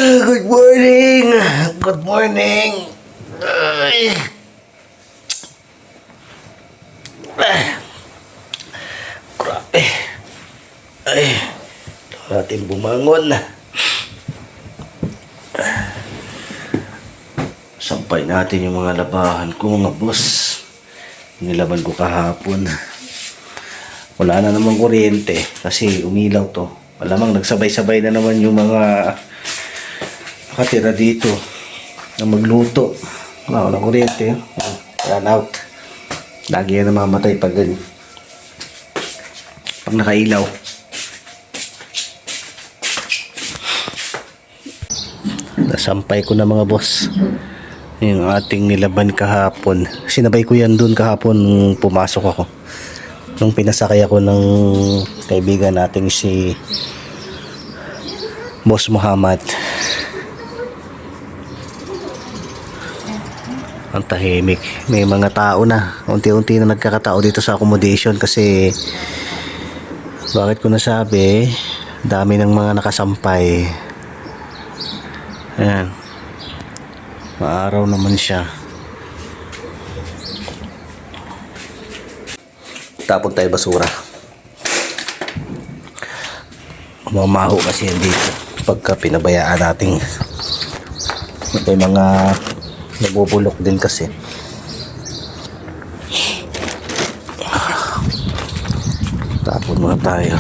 Good morning! Good morning! Ay. Grabe. Ay. Natin bumangon. Sampay natin yung mga labahan ko, mga boss. Nilaban ko kahapon. Wala na namang kuryente kasi umilaw to. Malamang nagsabay-sabay na naman yung mga nakatira dito na magluto. Wala na kuryente. Run out. Lagi yan namamatay pag ganyan. Pag nakailaw. Nasampay ko na mga boss yung ating nilaban kahapon. Sinabay ko yan dun kahapon nung pumasok ako. Nung pinasakay ako ng kaibigan nating si Boss Muhammad. Ang tahimik. May mga tao na. Unti-unti na nagkakatao dito sa accommodation kasi bakit ko nasabi, dami ng mga nakasampay. Ayan. Maaraw naman siya. Tapon tayo basura. Mamaho kasi yan dito pagka pinabayaan natin. May mga nabubulok din kasi. Tapon muna tayo.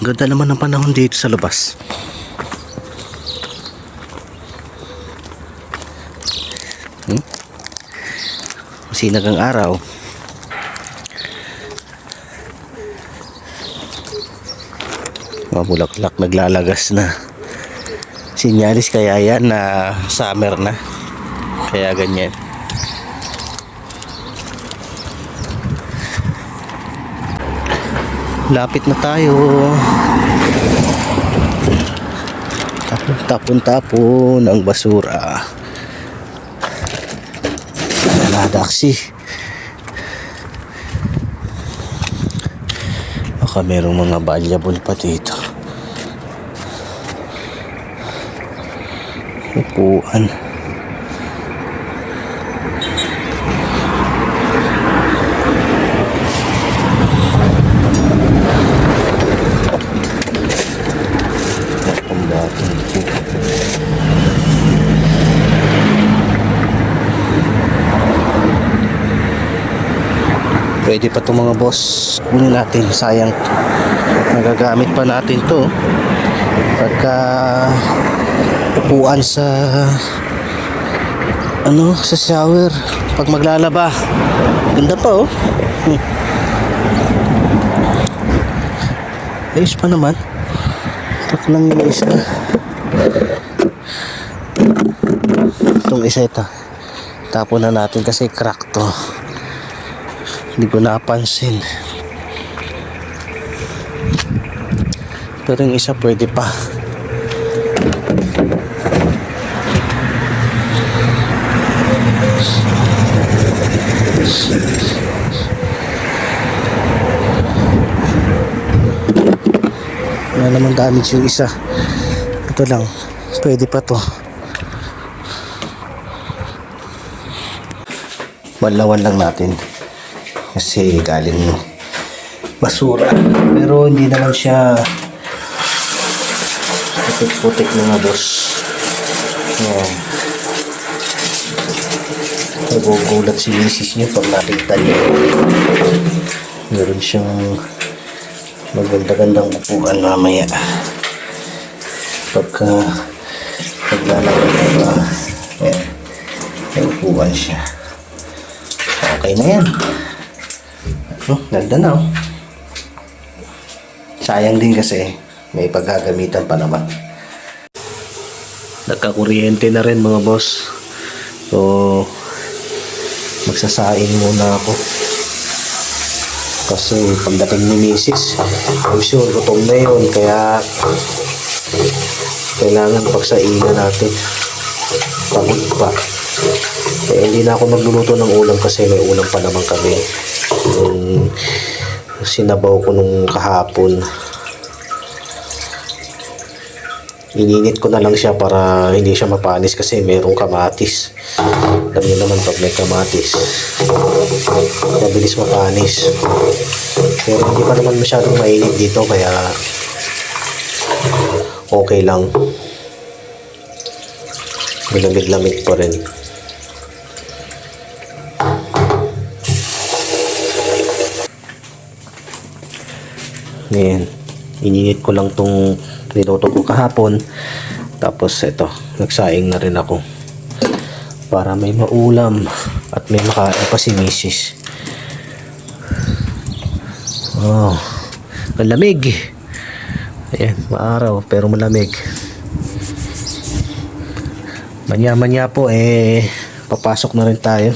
Ganda naman ang panahon dito sa labas. Masinag ang araw. Mga bulaklak naglalagas na. Sinyalis kaya yan na summer na. Kaya ganyan. Lapit na tayo. Tapon-tapon ang basura. Nadaksi. Baka merong mga valuable pa dito. Upuan. Pwede pa itong mga boss. Kunin natin. Sayang. Nagagamit pa natin to pagka upuan sa sa shower pag maglalaba. Ganda pa oh. Ayos pa naman. Tak lang yung isa. Itong isa ito. Tapon na natin kasi crack to. Hindi ko napansin. Pero yung isa pwede pa. Wala naman damage yung isa. Ito lang. Pwede pa to. Malawan lang natin. Kasi galing basura. Pero hindi naman siya putik-putik mga boss. Ayan. Nagugulat si misis niya pag nakita niya. Meron siyang maganda-gandang upuan mamaya. Pagka naglalagay na ba, ayan, may upuan siya. Okay na yan. Ganda na oh. Sayang din kasi may paggagamitan pa naman. Nagkakuryente na rin mga boss. So magsasaing muna ako. Kasi pagdating ni misis, I'm sure gutom na yun. Kaya kailangan pagsaingan natin. Pagod pa. Kaya hindi na ako magluluto ng ulam kasi may ulam pa naman kami. Yung Sinabaw ko nung kahapon. Ininit ko na lang siya para hindi siya mapanis kasi mayroong kamatis. Alam niyo naman pag may kamatis, mabilis mapanis. Pero hindi pa naman masyadong mainit dito kaya okay lang. Malamig-lamig pa rin. Ngayon, ininit ko lang tong niluto ko kahapon. Tapos ito, nagsaing na rin ako para may maulam at may makain pa si misis. Oh, malamig. Ayan, maaraw pero malamig. Manya-manya po papasok na rin tayo.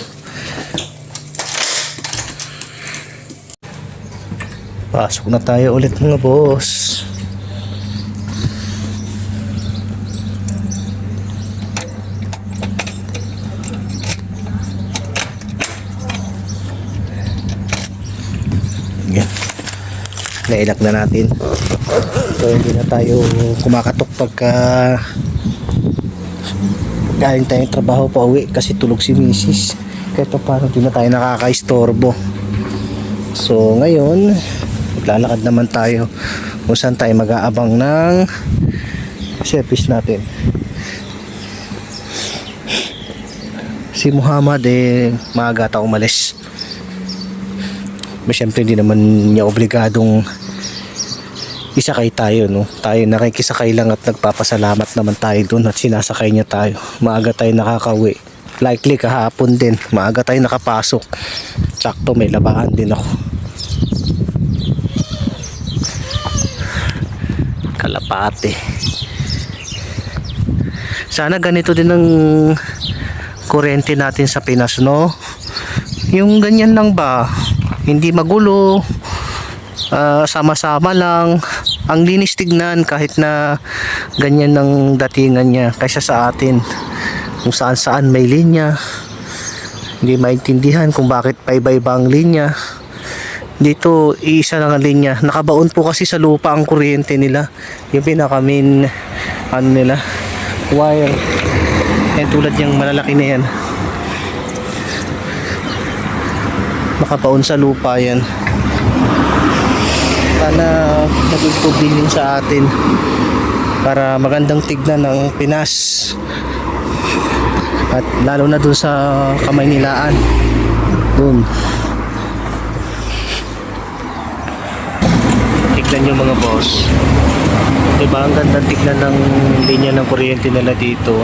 Pasok na tayo ulit mga boss. Yan. Nailak na natin. So hindi na tayo kumakatok pagka galing tayong trabaho pa uwi kasi tulog si misis. Kahit pa parang hindi na tayo nakaka-istorbo. So ngayon maglalakad naman tayo kung saan tayo mag-aabang ng service natin. Si Muhammad maaga ata umalis. Siyempre hindi naman niya obligadong isakay tayo, no? Tayo nakikisakay lang at nagpapasalamat naman tayo dun at sinasakay niya tayo. Maaga tayo nakakauwi. Likely kahapon din maaga tayo nakapasok. Sakto may labahan din ako. Kalapate. Sana ganito din ang kuryente natin sa Pinas, no? Yung ganyan lang ba? Hindi magulo. Sama-sama lang. Ang linis tignan kahit na ganyan ng datingan niya kaysa sa atin. Kung saan-saan may linya. Hindi maintindihan kung bakit paiba-iba ang linya. Dito iisa lang ang linya. Nakabaon po kasi sa lupa ang kuryente nila. Yung pinaka main nila wire. Tulad yung malalaki na yan. Nakabaon sa lupa yan. Sana nag-improve din yun sa atin para magandang tignan ng Pinas. At lalo na dun sa Kamaynilaan. Dun. Tignan yung mga boss. Diba ang ganda tignan ng linya ng kuryente nila dito.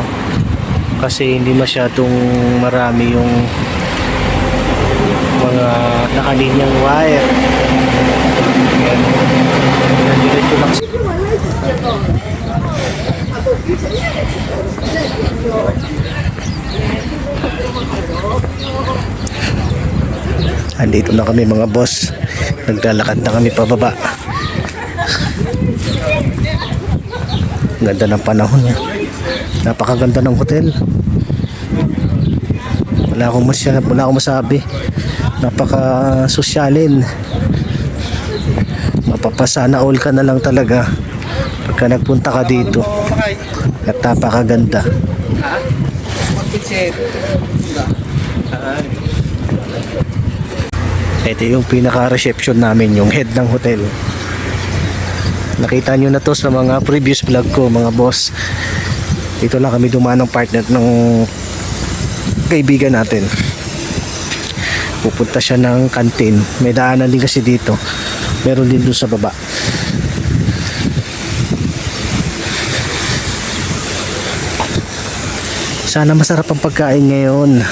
Kasi hindi masyadong marami yung mga nakalinyang wire. Yan. Diretso lang. Andito na kami mga boss. Naglalakad na kami pababa. Ganda ng panahon niya. Napakaganda ng hotel. Wala akong masabi. Napaka-sosyalin. Mapapasana all ka na lang talaga pagka nagpunta ka dito. At napakaganda. Ito yung pinaka-reception namin, yung head ng hotel. Nakita nyo na to sa mga previous vlog ko mga boss. Dito lang kami dumaan ng partner ng kaibigan natin. Pupunta siya ng kantin. May daanan din kasi dito. Meron din doon sa baba. Sana masarap ang pagkain ngayon.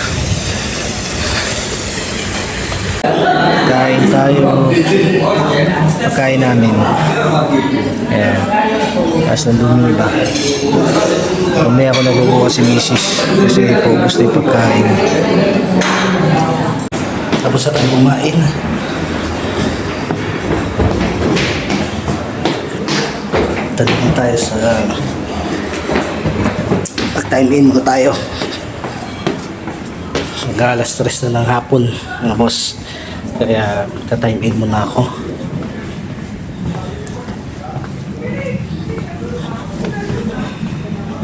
Kain tayo. Pagkain namin. Ayan. Tapos nandun yung iba. Mamaya ako nagukuha si misis. Kasi po gusto yung pagkain. Tapos na tayo kumain. Tadaan tayo sa pag-time in mo tayo. Mag-alas 3 na ng hapon mga boss. Kaya ta-time in muna ako.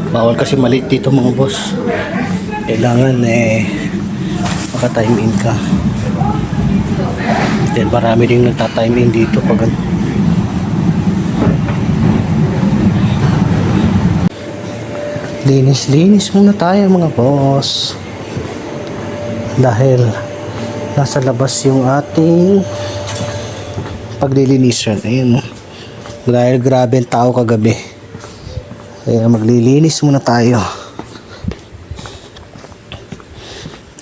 Bawal kasi maliit dito mga boss. Kailangan maka-time in ka. Then marami rin nagta-time in dito pag linis muna tayo mga boss. Dahil nasa labas yung ating paglilinisan. Ayun, dahil grabe ang tao kagabi. Kaya maglilinis muna tayo.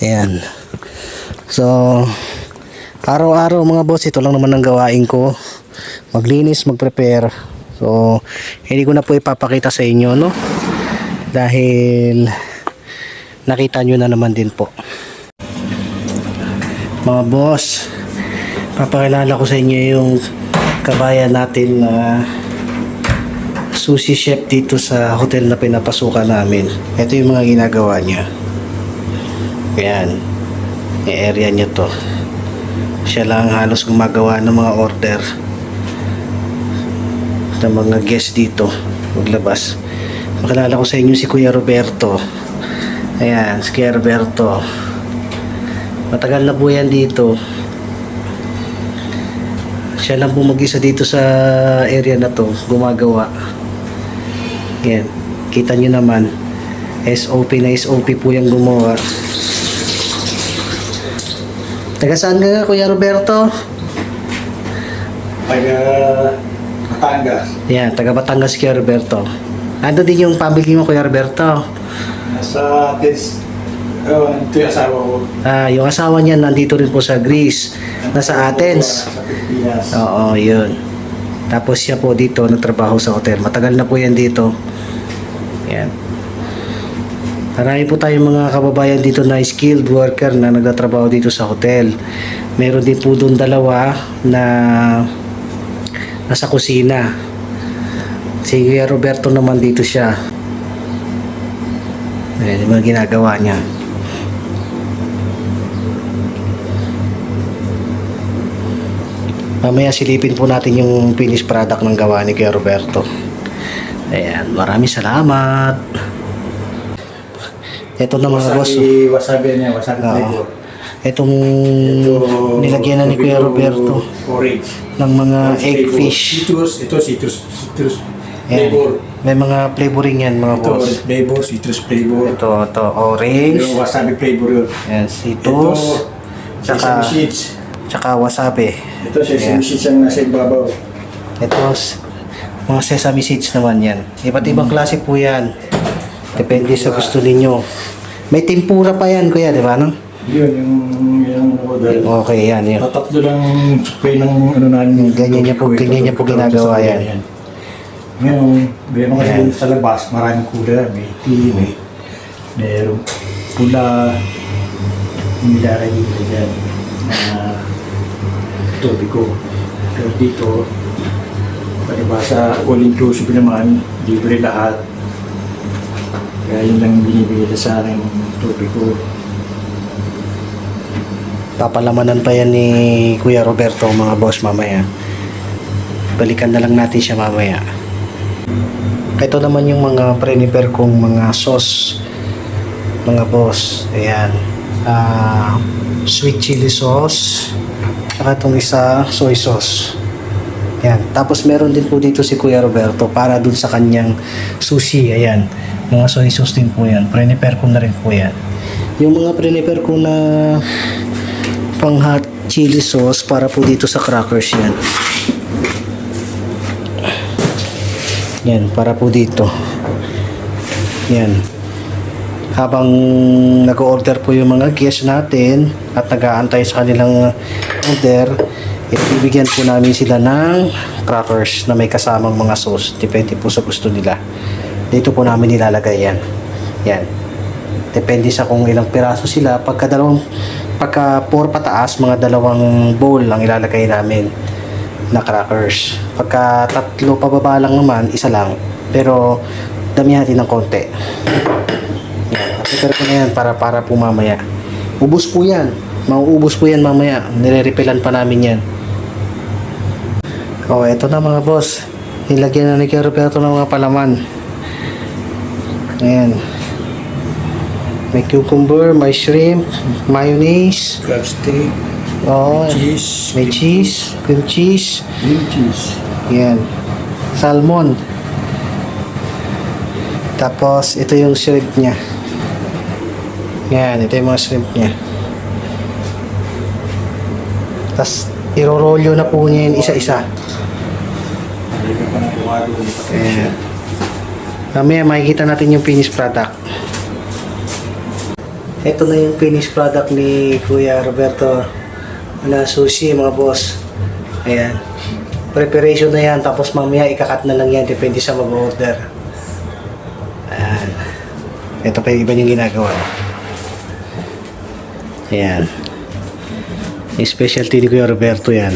Ayan. So, araw-araw mga boss, ito lang naman ang gawain ko. Maglinis, mag-prepare. So, hindi ko na po ipapakita sa inyo, no? Dahil nakita nyo na naman din po. Mga boss, papakilala ko sa inyo yung kabayan natin na sushi chef dito sa hotel na pinapasukan namin. Ito yung mga ginagawa niya. Ayan, yung area niya to. Siya lang halos gumagawa ng mga order ng mga guests dito maglabas. Makilala ko sa inyo si Kuya Roberto. Ayan, si Kuya Roberto. Matagal na po yan dito. Siya lang po mag-isa dito sa area na to, gumagawa. Ayan, kita nyo naman. SOP na SOP po yung gumawa. Taga saan ka, Kuya Roberto? Taga Batangas. Yan, taga Batangas si Kuya Roberto. Ando din yung family mo, Kuya Roberto. Nasa Athens. Ito yung asawa ko. Yung asawa niya nandito rin po sa Greece. Nasa Athens. Sa Pilipinas. Oo, yun. Tapos siya po dito nagtrabaho sa hotel. Matagal na po yan dito. Yan. Marami po tayong mga kababayan dito na skilled worker na nagtatrabaho dito sa hotel. Meron din po doon dalawa na nasa kusina. Si Kuya Roberto naman dito siya. Ayan yung mga ginagawa niya. Mamaya silipin po natin yung finished product ng gawa ni Kuya Roberto. Ayan, maraming salamat. Ito na mga boss. Wasabi niya, wasabi flavor. Itong nilagyan na ni Kuya Roberto Orange. ng mga egg fish. Citrus Ayan. flavor. May mga flavoring yan mga Ito, boss. flavor, citrus flavor. Ito, orange. Yung wasabi flavor yun. Ayan, citrus. Sesame Tsaka, seeds. tsaka wasabi. Ito, sesame Ayan. seeds ang nasa ibabaw. Ito, mga sesame seeds naman yan. Iba't ibang klase po yan. Depende sa gusto ninyo. May tempura pa yan, kuya, di ba? No? Yun, yung ano dahil. Okay, yan. Yun. Tatatlo lang spray ng ano namin. Ganyan niya po ginagawa yan. Ngayon, meron kasi Ayan. sa labas, maraming kulay. May itim, merong pula, nilalagay nila dyan na tubig ko. Pero dito, paniba sa all-inclusive naman, libre lahat. Kaya yun lang binibigay sa akin tubig ko. Papalamanan pa yan ni Kuya Roberto mga boss mamaya. Balikan na lang natin siya mamaya. Ito naman yung mga prepare kong mga sauce mga boss. Ayan. Sweet chili sauce. Saka itong isa soy sauce. Ayan. Tapos meron din po dito si Kuya Roberto para dun sa kanyang sushi. Ayan. Mga soy sauce din po yan. Prepare ko na rin po yan. Yung mga prepare ko na pang hot chili sauce para po dito sa crackers yan. Yan, para po dito. Yan. Habang nag-order po yung mga guests natin at nag-aantay sa kanilang order, ibibigyan po namin sila ng crackers na may kasamang mga sauce. Depende po sa gusto nila. Dito po namin nilalagay yan. Yan. Depende sa kung ilang piraso sila. Pagka 4 pataas, mga 2 bowl lang ilalagay namin na crackers. Pagka 3 pababa lang naman, 1 lang. Pero damihan natin ng konti. Yan. Prepare ko na yan para po mamaya. Ubus po yan. Mauubos po yan mamaya. Nire-repelan pa namin yan. Eto na mga boss. Nilagyan na ni Kuya Roberto ng mga palaman. Ayan. May cucumber, may shrimp, mayonnaise. Crab steak, Oh, cheese, may cheese, cream cheese. cream cheese. Ayan. Salmon. Tapos, ito yung shrimp niya. Ayan, ito yung mga shrimp niya. Tapos, irorolyo na po niya yun isa-isa. Hindi ka pa nakuha doon. Ayan. Mamaya makikita natin yung finished product. Ito na yung finished product ni Kuya Roberto na sushi mga boss. Ayan. Preparation na yan. Tapos mamaya ikakat na lang yan. Depende sa mag-order. Ayan. Ito pa yung iba yung ginagawa. Ayan. Yung specialty ni Kuya Roberto yan.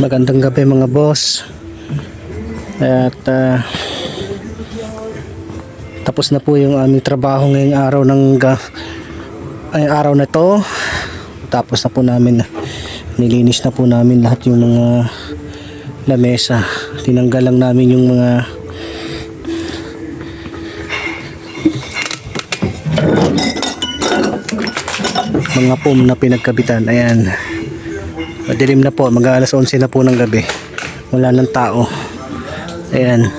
Magandang gabi mga boss. At tapos na po yung aming trabaho ngayong araw araw na to. Tapos na po namin, nilinis na po namin lahat yung mga lamesa. Tinanggal lang namin yung mga foam na pinagkabitan. Ayan. Madilim na po, mag-alas 11 na po ng gabi. Wala nang tao. Ayan.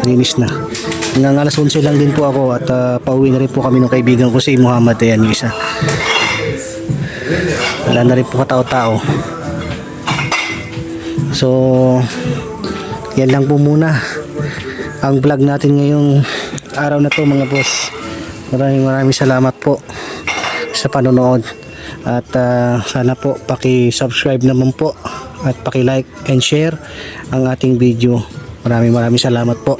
Linis na. Hanggang alas 11 lang din po ako at pauwi na rin po kami ng kaibigan ko si Muhammad. Ayan yung isa. Wala na rin po katao-tao. So, yan lang po muna ang vlog natin ngayong araw na to mga boss. Maraming salamat po sa panonood. At sana po paki-subscribe naman po at paki-like and share ang ating video. Maraming salamat po.